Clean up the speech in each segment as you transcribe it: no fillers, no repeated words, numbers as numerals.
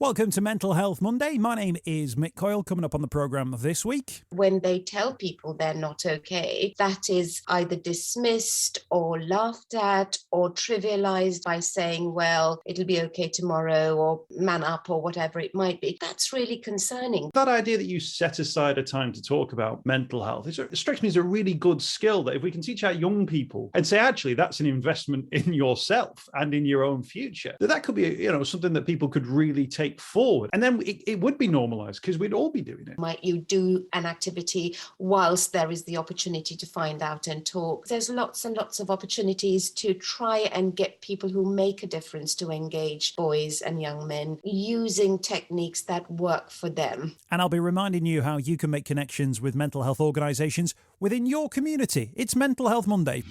Welcome to Mental Health Monday. My name is Mick Coyle. Coming up on the programme this week. When they tell people they're not okay, that is either dismissed or laughed at or trivialized by saying, well, it'll be okay tomorrow or man up or whatever it might be. That's really concerning. That idea that you set aside a time to talk about mental health, it strikes me as a really good skill that if we can teach our young people and say, actually, that's an investment in yourself and in your own future, that could be, something that people could really take forward. And then it would be normalized because we'd all be doing it. Might you do an activity whilst there is the opportunity to find out and talk? There's lots and lots of opportunities to try and get people who make a difference to engage boys and young men using techniques that work for them. And I'll be reminding you how you can make connections with mental health organisations within your community. It's Mental Health Monday.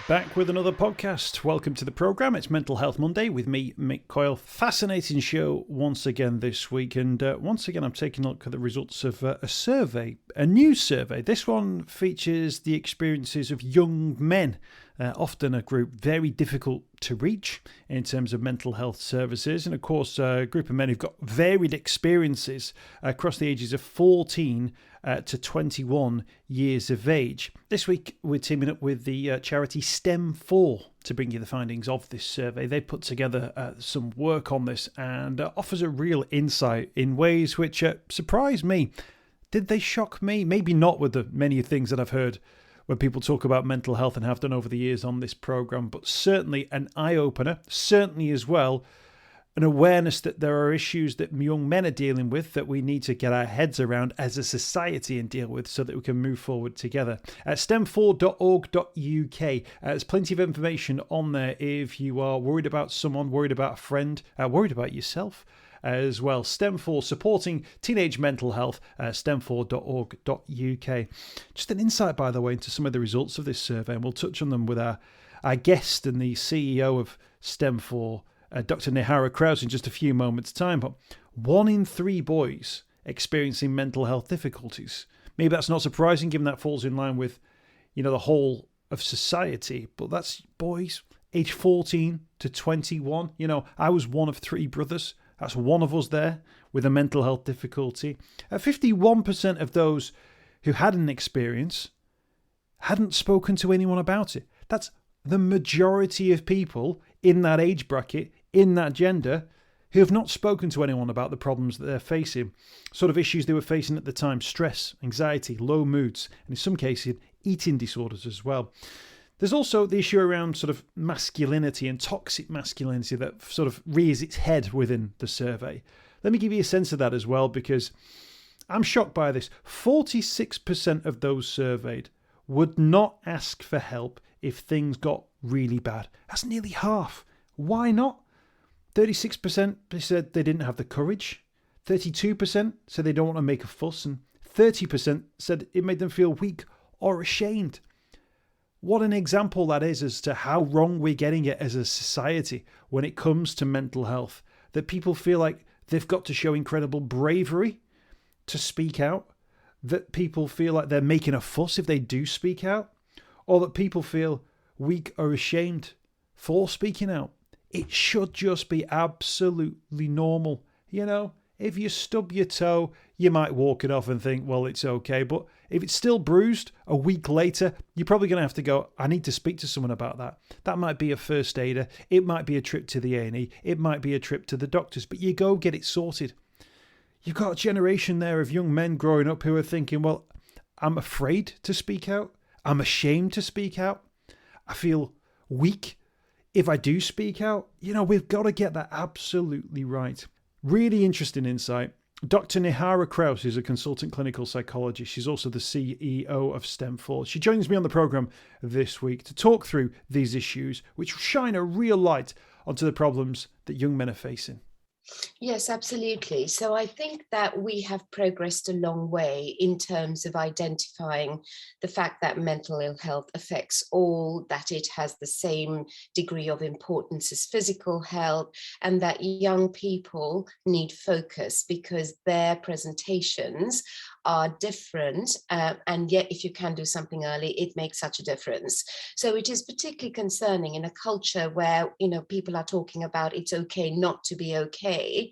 Back with another podcast. Welcome to the programme. It's Mental Health Monday with me, Mick Coyle. Fascinating show once again this week. And once again, I'm taking a look at the results of a survey, a new survey. This one features the experiences of young men, often a group very difficult to reach in terms of mental health services. And of course, a group of men who've got varied experiences across the ages of 14 to 21 years of age. This week, we're teaming up with the charity STEM4 to bring you the findings of this survey. They put together some work on this and offers a real insight in ways which surprised me. Did they shock me? Maybe not with the many things that I've heard when people talk about mental health and have done over the years on this programme, but certainly an eye-opener, certainly as well an awareness that there are issues that young men are dealing with that we need to get our heads around as a society and deal with so that we can move forward together. At stem4.org.uk, there's plenty of information on there if you are worried about someone, worried about a friend, worried about yourself as well. STEM4 supporting teenage mental health, stem4.org.uk. Just an insight, by the way, into some of the results of this survey, and we'll touch on them with our guest and the CEO of STEM4, Dr Nihara Krause, in just a few moments' time. But 1 in 3 boys experiencing mental health difficulties. Maybe that's not surprising, given that falls in line with, the whole of society. But that's boys, age 14 to 21. I was one of 3 brothers. That's one of us there with a mental health difficulty. 51% of those who had an experience hadn't spoken to anyone about it. That's the majority of people in that age bracket, in that gender, who have not spoken to anyone about the problems that they're facing, sort of issues they were facing at the time: stress, anxiety, low moods, and in some cases, eating disorders as well. There's also the issue around sort of masculinity and toxic masculinity that sort of rears its head within the survey. Let me give you a sense of that as well, because I'm shocked by this. 46% of those surveyed would not ask for help if things got really bad. That's nearly half. Why not? 36% said they didn't have the courage. 32% said they don't want to make a fuss. And 30% said it made them feel weak or ashamed. What an example that is as to how wrong we're getting it as a society when it comes to mental health. That people feel like they've got to show incredible bravery to speak out. That people feel like they're making a fuss if they do speak out. Or that people feel weak or ashamed for speaking out. It should just be absolutely normal. If you stub your toe, you might walk it off and think, well, it's okay. But if it's still bruised a week later, you're probably going to have to go, I need to speak to someone about that. That might be a first aider. It might be a trip to the A&E. It might be a trip to the doctors. But you go get it sorted. You've got a generation there of young men growing up who are thinking, well, I'm afraid to speak out. I'm ashamed to speak out. I feel weak if I do speak out. We've got to get that absolutely right. Really interesting insight. Dr Nihara Krause is a consultant clinical psychologist. She's also the CEO of STEM4. She joins me on the programme this week to talk through these issues, which shine a real light onto the problems that young men are facing. Yes, absolutely. So I think that we have progressed a long way in terms of identifying the fact that mental ill health affects all, that it has the same degree of importance as physical health, and that young people need focus because their presentations are different. And yet, if you can do something early, it makes such a difference. So it is particularly concerning in a culture where, people are talking about it's okay not to be okay,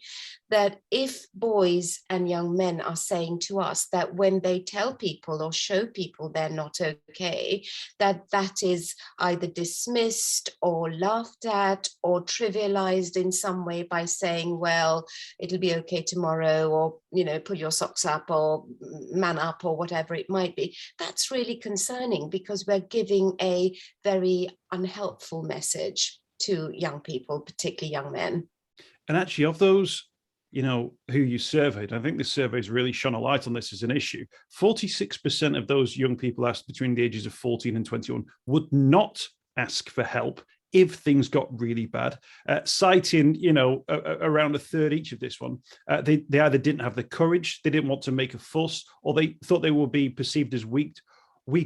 that if boys and young men are saying to us that when they tell people or show people they're not okay, that is either dismissed or laughed at or trivialized in some way by saying, well, it'll be okay tomorrow, or, pull your socks up, or man up, or whatever it might be. That's really concerning because we're giving a very unhelpful message to young people, particularly young men. And actually, of those, who you surveyed, I think this survey has really shone a light on this as an issue. 46% of those young people asked between the ages of 14 and 21 would not ask for help if things got really bad, citing, around a third each of this one. They either didn't have the courage, they didn't want to make a fuss, or they thought they would be perceived as weak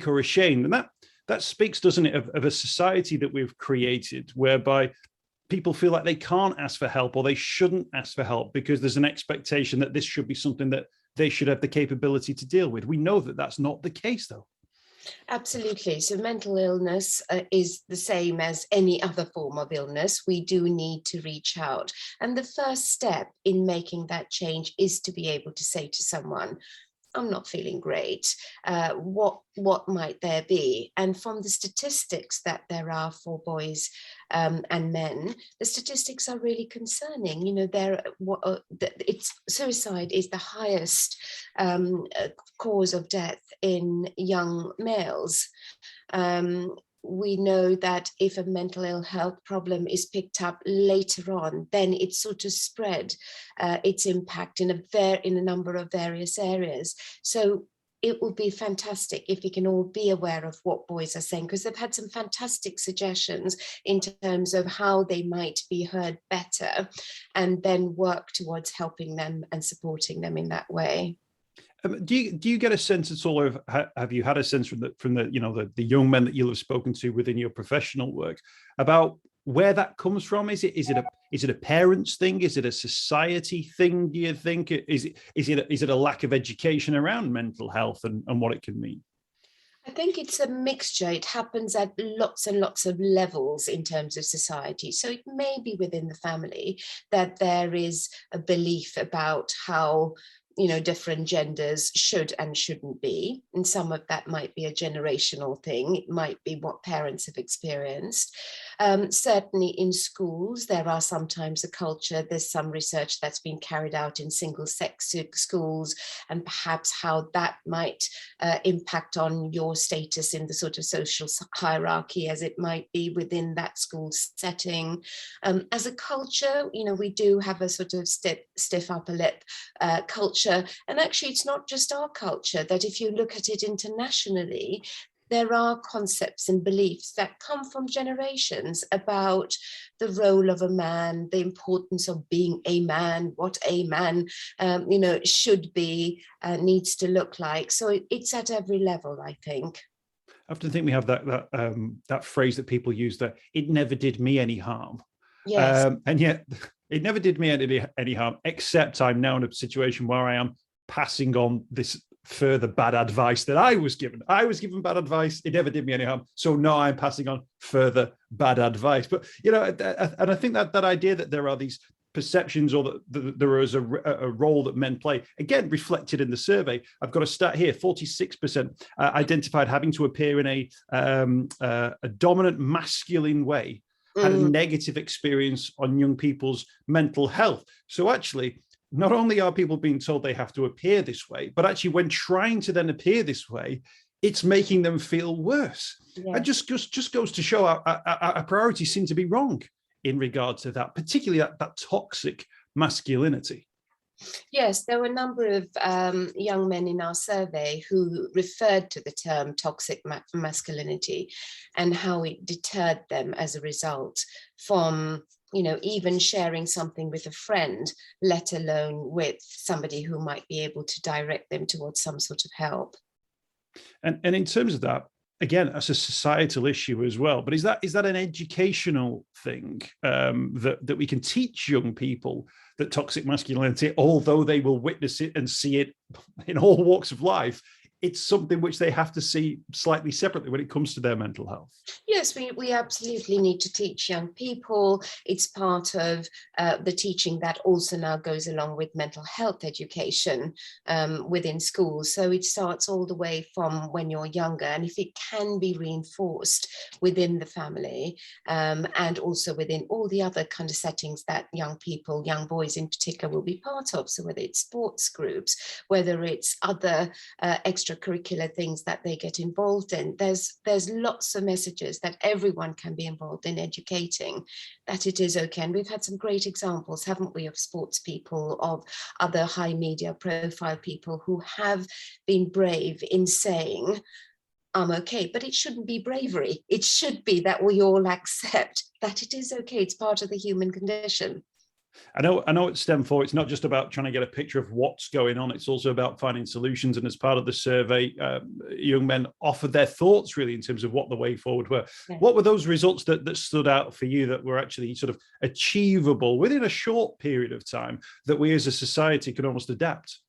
or ashamed. And that speaks, doesn't it, of a society that we've created whereby people feel like they can't ask for help or they shouldn't ask for help because there's an expectation that this should be something that they should have the capability to deal with. We know that that's not the case, though. Absolutely. So mental illness is the same as any other form of illness. We do need to reach out. And the first step in making that change is to be able to say to someone, I'm not feeling great. What might there be? And from the statistics that there are for boys and men, the statistics are really concerning. Suicide is the highest cause of death in young males. We know that if a mental ill health problem is picked up later on, then it's sort of spread its impact in a number of various areas. So it would be fantastic if we can all be aware of what boys are saying, because they've had some fantastic suggestions in terms of how they might be heard better, and then work towards helping them and supporting them in that way. Do you get a sense at all, or have you had a sense from the young men that you'll have spoken to within your professional work about where that comes from? Is it a parents thing? Is it a society thing? Do you think is it a lack of education around mental health and what it can mean? I think it's a mixture. It happens at lots and lots of levels in terms of society. So it may be within the family that there is a belief about how different genders should and shouldn't be. And some of that might be a generational thing. It might be what parents have experienced. Certainly in schools, there are sometimes a culture, there's some research that's been carried out in single-sex schools, and perhaps how that might impact on your status in the sort of social hierarchy as it might be within that school setting. As a culture, we do have a sort of stiff upper lip culture. And actually, it's not just our culture, that if you look at it internationally, there are concepts and beliefs that come from generations about the role of a man, the importance of being a man, what a man, should be, needs to look like. So it's at every level, I think. I often think we have that phrase that people use, that it never did me any harm. Yes. And yet it never did me any harm, except I'm now in a situation where I am passing on this further bad advice that I was given. I was given bad advice. It never did me any harm. So now I'm passing on further bad advice. But, and I think that idea that there are these perceptions, or that there is a role that men play, again, reflected in the survey. I've got a stat here: 46% identified having to appear in a dominant masculine way had a negative experience on young people's mental health. So actually, not only are people being told they have to appear this way, but actually when trying to then appear this way, it's making them feel worse. Yeah. It just goes to show our priorities seem to be wrong in regard to that, particularly that toxic masculinity. Yes, there were a number of young men in our survey who referred to the term toxic masculinity and how it deterred them as a result from even sharing something with a friend, let alone with somebody who might be able to direct them towards some sort of help. And in terms of that, again, that's a societal issue as well. But is that an educational thing, that we can teach young people that toxic masculinity, although they will witness it and see it in all walks of life, it's something which they have to see slightly separately when it comes to their mental health? Yes, we absolutely need to teach young people. It's part of the teaching that also now goes along with mental health education within schools. So it starts all the way from when you're younger, and if it can be reinforced within the family, and also within all the other kind of settings that young people, young boys in particular, will be part of. So whether it's sports groups, whether it's other extracurricular things that they get involved in, there's lots of messages that everyone can be involved in educating that it is okay. And we've had some great examples, haven't we, of sports people, of other high media profile people who have been brave in saying, I'm okay. But it shouldn't be bravery. It should be that we all accept that it is okay. It's part of the human condition. I know at STEM 4, it's not just about trying to get a picture of what's going on. It's also about finding solutions. And as part of the survey, young men offered their thoughts really in terms of what the way forward were. Yeah. What were those results that stood out for you that were actually sort of achievable within a short period of time that we as a society could almost adapt?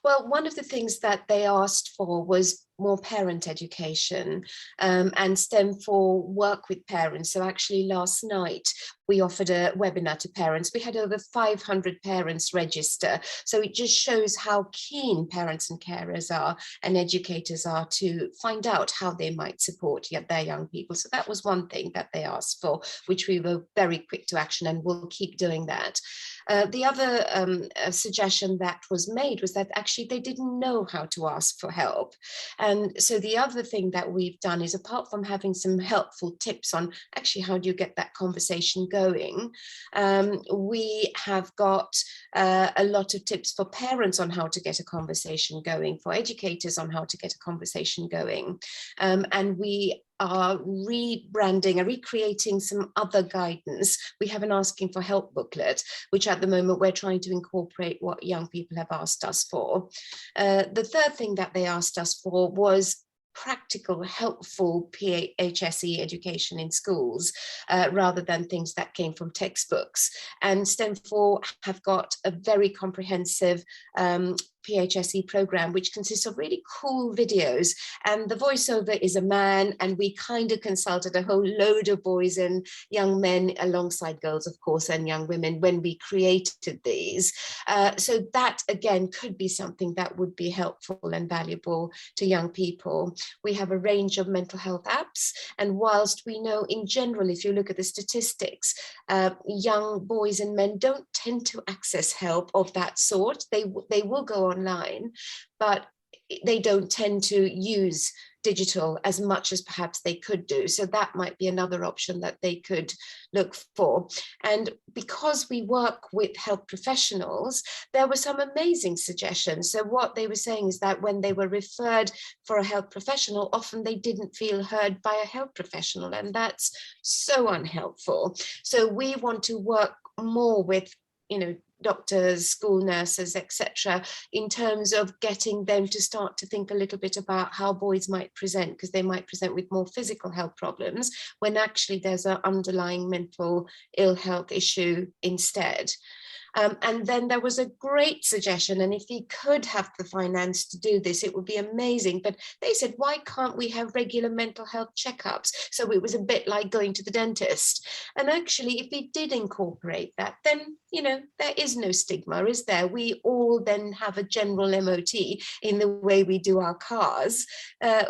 Well, one of the things that they asked for was more parent education, and STEM for work with parents. So actually last night, we offered a webinar to parents. We had over 500 parents register. So it just shows how keen parents and carers are and educators are to find out how they might support their young people. So that was one thing that they asked for, which we were very quick to action, and we'll keep doing that. The other suggestion that was made was that actually they didn't know how to ask for help. And so the other thing that we've done is, apart from having some helpful tips on actually how do you get that conversation going, we have got a lot of tips for parents on how to get a conversation going, for educators on how to get a conversation going. And we are rebranding and recreating some other guidance. We have an asking for help booklet, which at the moment we're trying to incorporate what young people have asked us for. The third thing that they asked us for was practical, helpful PHSE education in schools, rather than things that came from textbooks. And STEM 4 have got a very comprehensive PHSE program, which consists of really cool videos, and the voiceover is a man, and we kind of consulted a whole load of boys and young men, alongside girls, of course, and young women when we created these. So that again could be something that would be helpful and valuable to young people. We have a range of mental health apps, and whilst we know in general, if you look at the statistics, young boys and men don't tend to access help of that sort. They will go online, but they don't tend to use digital as much as perhaps they could do. So that might be another option that they could look for. And because we work with health professionals, there were some amazing suggestions. So what they were saying is that when they were referred for a health professional, often they didn't feel heard by a health professional, and that's so unhelpful. So we want to work more with, doctors, school nurses, etc., in terms of getting them to start to think a little bit about how boys might present, because they might present with more physical health problems when actually there's an underlying mental ill health issue instead. And then there was a great suggestion, and if we could have the finance to do this, it would be amazing. But they said, why can't we have regular mental health checkups? So it was a bit like going to the dentist. And actually, if we did incorporate that, then, there is no stigma, is there? We all then have a general MOT in the way we do our cars.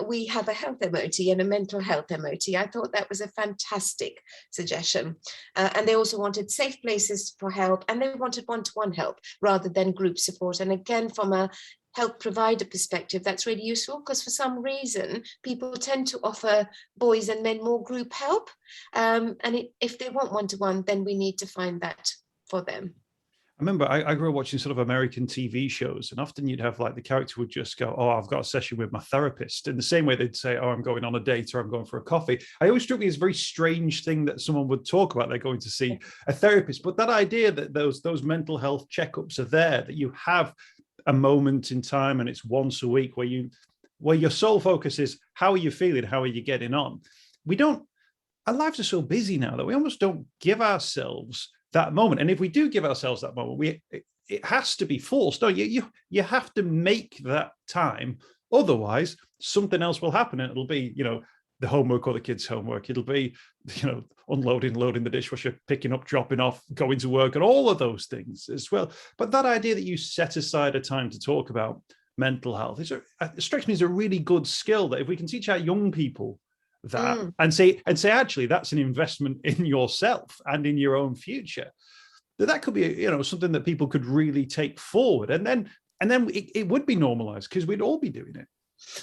We have a health MOT and a mental health MOT. I thought that was a fantastic suggestion. And they also wanted safe places for help, and they wanted one-to-one help rather than group support. And again, from a health provider perspective, that's really useful, because for some reason people tend to offer boys and men more group help, and if they want one-to-one, then we need to find that for them. I remember I grew up watching sort of American TV shows, and often you'd have like the character would just go, "Oh, I've got a session with my therapist." In the same way they'd say, "Oh, I'm going on a date," or "I'm going for a coffee." I always struck me as a very strange thing that someone would talk about. They're going to see a therapist, but that idea that those mental health checkups are there, that you have a moment in time, and it's once a week where your sole focus is how are you feeling, how are you getting on. We don't. Our lives are so busy now that we almost don't give ourselves that moment. And if we do give ourselves that moment, it has to be forced. No, you have to make that time. Otherwise, something else will happen, and it'll be the homework or the kids' homework. It'll be unloading, loading the dishwasher, picking up, dropping off, going to work, and all of those things as well. But that idea that you set aside a time to talk about mental health it strikes me as a really good skill that if we can teach our young people that and say actually that's an investment in yourself and in your own future, that could be something that people could really take forward, and then it would be normalized because we'd all be doing it.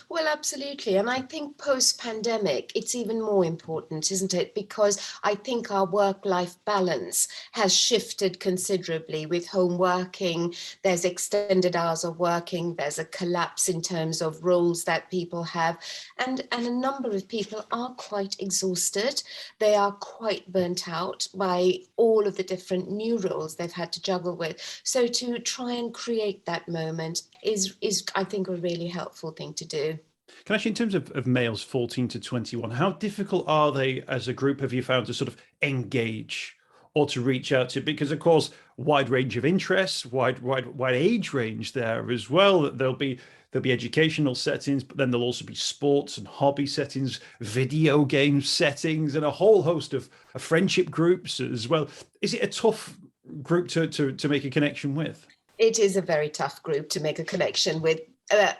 Well, absolutely. And I think post-pandemic, it's even more important, isn't it? Because I think our work-life balance has shifted considerably with home working. There's extended hours of working. There's a collapse in terms of roles that people have. And a number of people are quite exhausted. They are quite burnt out by all of the different new roles they've had to juggle with. So to try and create that moment is I think, a really helpful thing to do. Can I ask you, in terms of males 14 to 21, how difficult are they as a group, have you found, to sort of engage or to reach out to? Because of course, wide range of interests, wide age range there as well. There'll be educational settings, but then there'll also be sports and hobby settings, video game settings, and a whole host of friendship groups as well. Is it a tough group to make a connection with? It is a very tough group to make a connection with.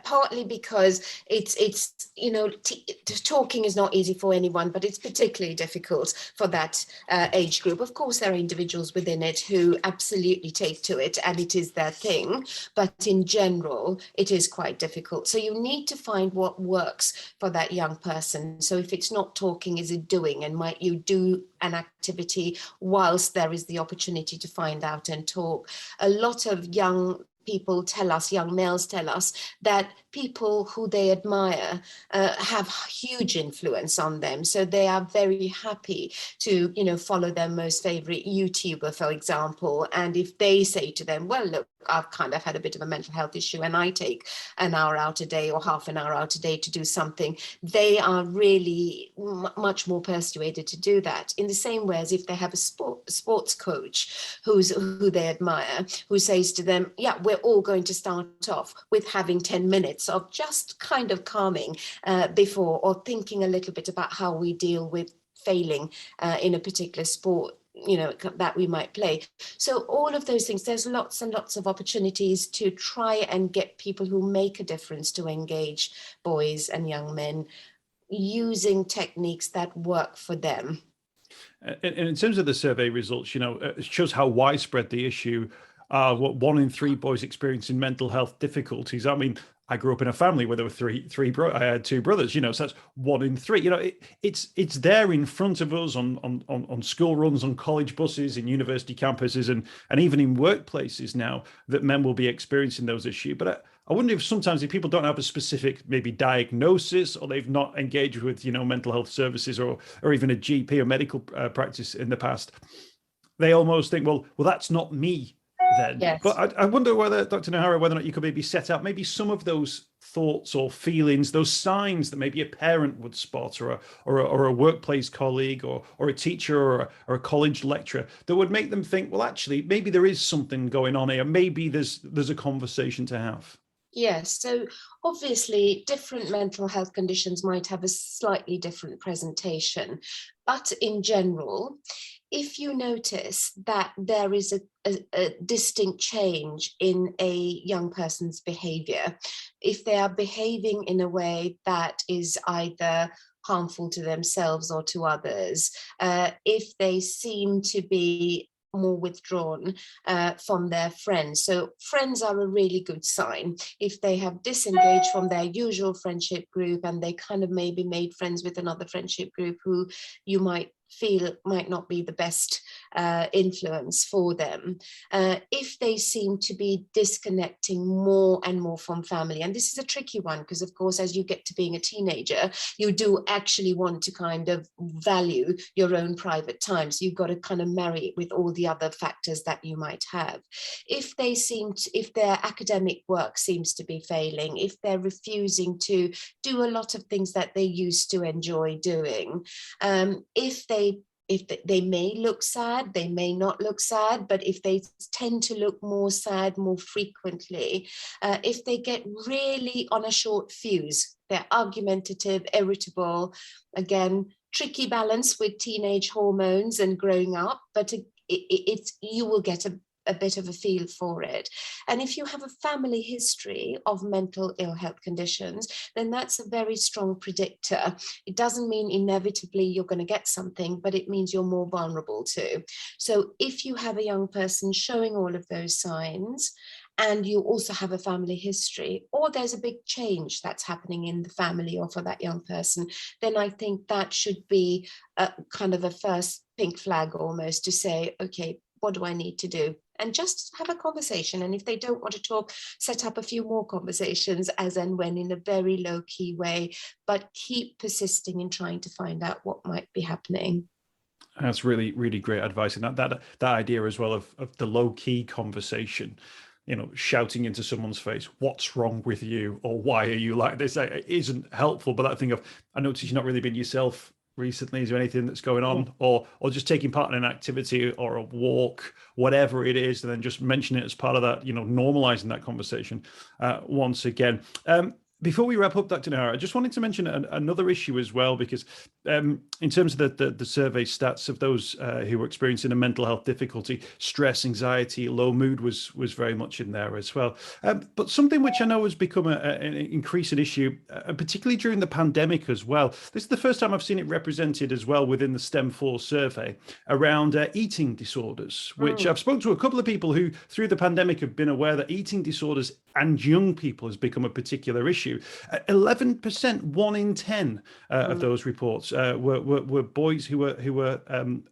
Partly because it's talking is not easy for anyone, but it's particularly difficult for that age group. Of course, there are individuals within it who absolutely take to it and it is their thing, but in general, it is quite difficult. So you need to find what works for that young person. So if it's not talking, is it doing? And might you do an activity whilst there is the opportunity to find out and talk? A lot of young males tell us that people who they admire have huge influence on them. So they are very happy to, follow their most favorite YouTuber, for example. And if they say to them, well, look, I've kind of had a bit of a mental health issue and I take an hour out a day or half an hour out a day to do something, they are really much more persuaded to do that. In the same way as if they have a sports coach who they admire, who says to them, yeah, we're all going to start off with having 10 minutes of just kind of calming before, or thinking a little bit about how we deal with failing in a particular sport that we might play. So all of those things, there's lots and lots of opportunities to try and get people who make a difference to engage boys and young men using techniques that work for them. And in terms of the survey results, it shows how widespread the issue. What 1 in 3 boys experiencing mental health difficulties. I mean, I grew up in a family where there were I had 2 brothers, so that's 1 in 3. It's there in front of us on school runs, on college buses, in university campuses, and even in workplaces now, that men will be experiencing those issues. But I wonder if sometimes if people don't have a specific maybe diagnosis, or they've not engaged with mental health services or even a GP or medical practice in the past, they almost think, well, that's not me then. Yes. But I wonder whether, Dr. Nihara, whether or not you could maybe set out maybe some of those thoughts or feelings, those signs that maybe a parent would spot, or a workplace colleague, or a teacher, or a college lecturer, that would make them think, well, actually, maybe there is something going on here. Maybe there's a conversation to have. Yes, so obviously different mental health conditions might have a slightly different presentation, but in general, if you notice that there is a distinct change in a young person's behavior, if they are behaving in a way that is either harmful to themselves or to others, if they seem to be more withdrawn from their friends. So friends are a really good sign. If they have disengaged from their usual friendship group and they kind of maybe made friends with another friendship group who you might feel might not be the best influence for them, if they seem to be disconnecting more and more from family. And this is a tricky one because, of course, as you get to being a teenager, you do actually want to kind of value your own private time. So you've got to kind of marry it with all the other factors that you might have. If their academic work seems to be failing, if they're refusing to do a lot of things that they used to enjoy doing, if they may look sad, they may not look sad, but if they tend to look more sad more frequently, if they get really on a short fuse, they're argumentative, irritable, again, tricky balance with teenage hormones and growing up, but you will get a bit of a feel for it. And if you have a family history of mental ill health conditions, then that's a very strong predictor. It doesn't mean inevitably you're going to get something, but it means you're more vulnerable to. So if you have a young person showing all of those signs, and you also have a family history, or there's a big change that's happening in the family or for that young person, then I think that should be a kind of a first pink flag almost to say, okay, what do I need to do? And just have a conversation. And if they don't want to talk, set up a few more conversations as and when in a very low key way, but keep persisting in trying to find out what might be happening. That's really, really great advice. And that idea as well of the low key conversation, shouting into someone's face, what's wrong with you? Or why are you like this? It isn't helpful. But that thing of, I noticed you've not really been yourself recently. Is there anything that's going on? Or just taking part in an activity or a walk, whatever it is, and then just mention it as part of that, normalizing that conversation once again. Before we wrap up, Dr. Nihara, I just wanted to mention another issue as well, because in terms of the survey stats of those who were experiencing a mental health difficulty, stress, anxiety, low mood was very much in there as well. But something which I know has become an increasing issue, particularly during the pandemic as well. This is the first time I've seen it represented as well within the STEM4 survey around eating disorders, which I've spoken to a couple of people who through the pandemic have been aware that eating disorders and young people has become a particular issue. 11%, 1 in 10 of those reports were boys who were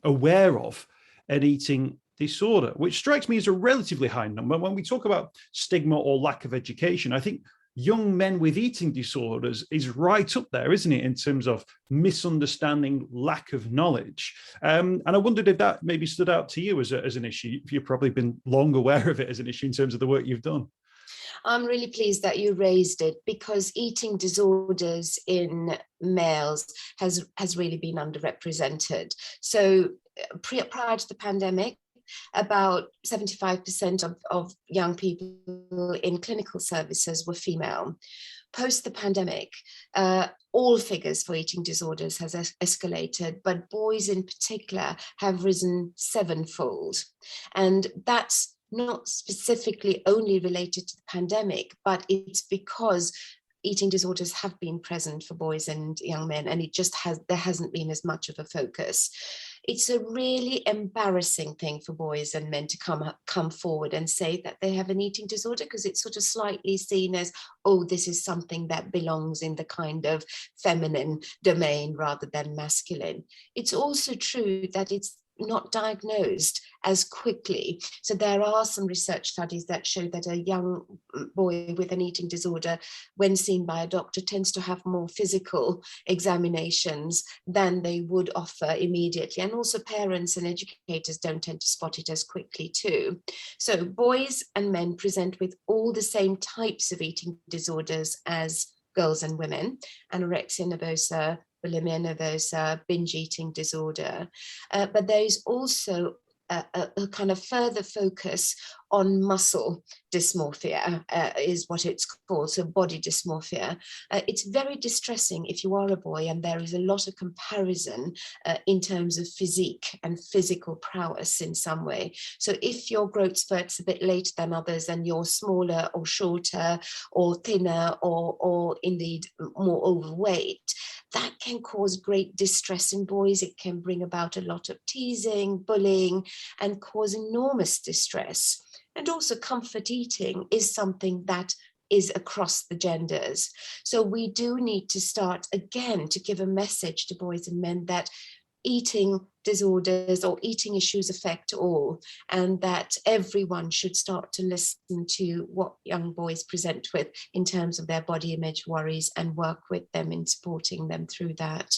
aware of an eating disorder, which strikes me as a relatively high number. When we talk about stigma or lack of education, I think young men with eating disorders is right up there, isn't it, in terms of misunderstanding, lack of knowledge. And I wondered if that maybe stood out to you as an issue. You've probably been long aware of it as an issue in terms of the work you've done. I'm really pleased that you raised it, because eating disorders in males has really been underrepresented. So prior to the pandemic, about 75% of young people in clinical services were female. Post the pandemic, all figures for eating disorders has escalated, but boys in particular have risen sevenfold. And that's not specifically only related to the pandemic, but it's because eating disorders have been present for boys and young men, and there hasn't been as much of a focus. It's a really embarrassing thing for boys and men to come forward and say that they have an eating disorder, because it's sort of slightly seen as, oh, this is something that belongs in the kind of feminine domain rather than masculine. It's also true that it's not diagnosed as quickly. So there are some research studies that show that a young boy with an eating disorder, when seen by a doctor, tends to have more physical examinations than they would offer immediately. And also parents and educators don't tend to spot it as quickly too. So boys and men present with all the same types of eating disorders as girls and women: anorexia nervosa, bulimia nervosa, binge eating disorder. But there's also a kind of further focus on muscle dysmorphia, is what it's called, so body dysmorphia. It's very distressing if you are a boy and there is a lot of comparison in terms of physique and physical prowess in some way. So if your growth spurt's a bit later than others and you're smaller or shorter or thinner or indeed more overweight, that can cause great distress in boys. It can bring about a lot of teasing, bullying, and cause enormous distress. And also comfort eating is something that is across the genders. So we do need to start again to give a message to boys and men that eating disorders or eating issues affect all, and that everyone should start to listen to what young boys present with in terms of their body image worries and work with them in supporting them through that.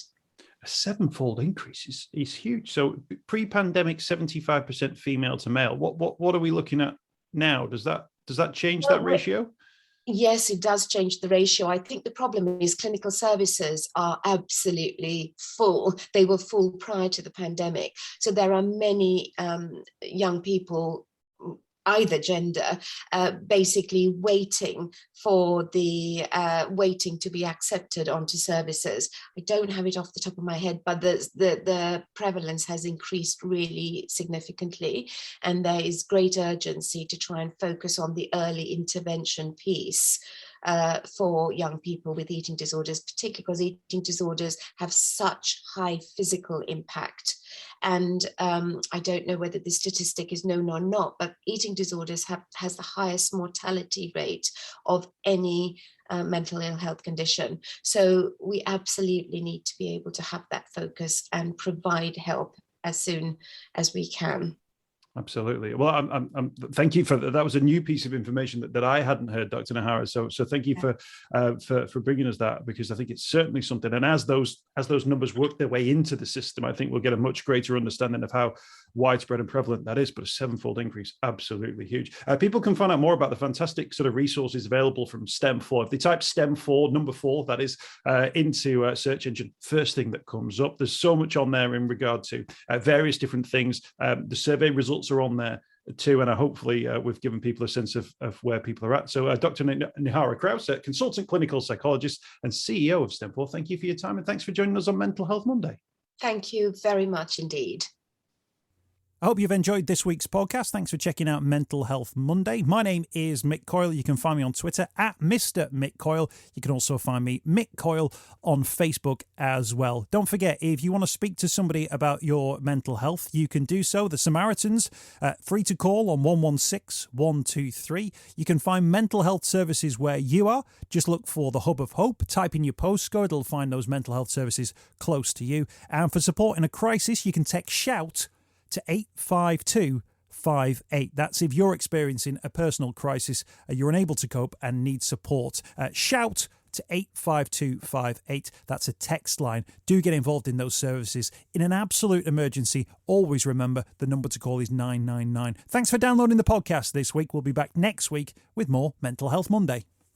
A sevenfold increase is huge. So pre-pandemic, 75% female to male. What are we looking at now? Does that change that ratio? Yes, it does change the ratio. I think the problem is clinical services are absolutely full. They were full prior to the pandemic. So there are many young people, either gender, basically waiting to be accepted onto services. I don't have it off the top of my head, but the prevalence has increased really significantly, and there is great urgency to try and focus on the early intervention piece for young people with eating disorders, particularly because eating disorders have such high physical impact. And I don't know whether the statistic is known or not, but eating disorders has the highest mortality rate of any mental ill health condition. So we absolutely need to be able to have that focus and provide help as soon as we can. Absolutely. Well, I'm thank you for that. That was a new piece of information that I hadn't heard, Dr. Nihara. So thank you for bringing us that, because I think it's certainly something. And as those numbers work their way into the system, I think we'll get a much greater understanding of how widespread and prevalent that is. But a sevenfold increase, absolutely huge. People can find out more about the fantastic sort of resources available from STEM4. If they type STEM4, number 4, that is, into a search engine, first thing that comes up. There's so much on there in regard to various different things. The survey results are on there too, and hopefully we've given people a sense of where people are at. So Dr. Nihara Krause, consultant clinical psychologist and CEO of STEM4, thank you for your time, and thanks for joining us on Mental Health Monday. Thank you very much indeed. I hope you've enjoyed this week's podcast. Thanks for checking out Mental Health Monday. My name is Mick Coyle. You can find me on Twitter at Mr. Mick Coyle. You can also find me, Mick Coyle, on Facebook as well. Don't forget, if you want to speak to somebody about your mental health, you can do so. The Samaritans, free to call on 116 123. You can find mental health services where you are. Just look for the Hub of Hope. Type in your postcode. It'll find those mental health services close to you. And for support in a crisis, you can text SHOUT to 85258. That's if you're experiencing a personal crisis, you're unable to cope and need support. Shout to 85258. That's a text line. Do get involved in those services. In an absolute emergency, always remember the number to call is 999. Thanks for downloading the podcast this week. We'll be back next week with more Mental Health Monday.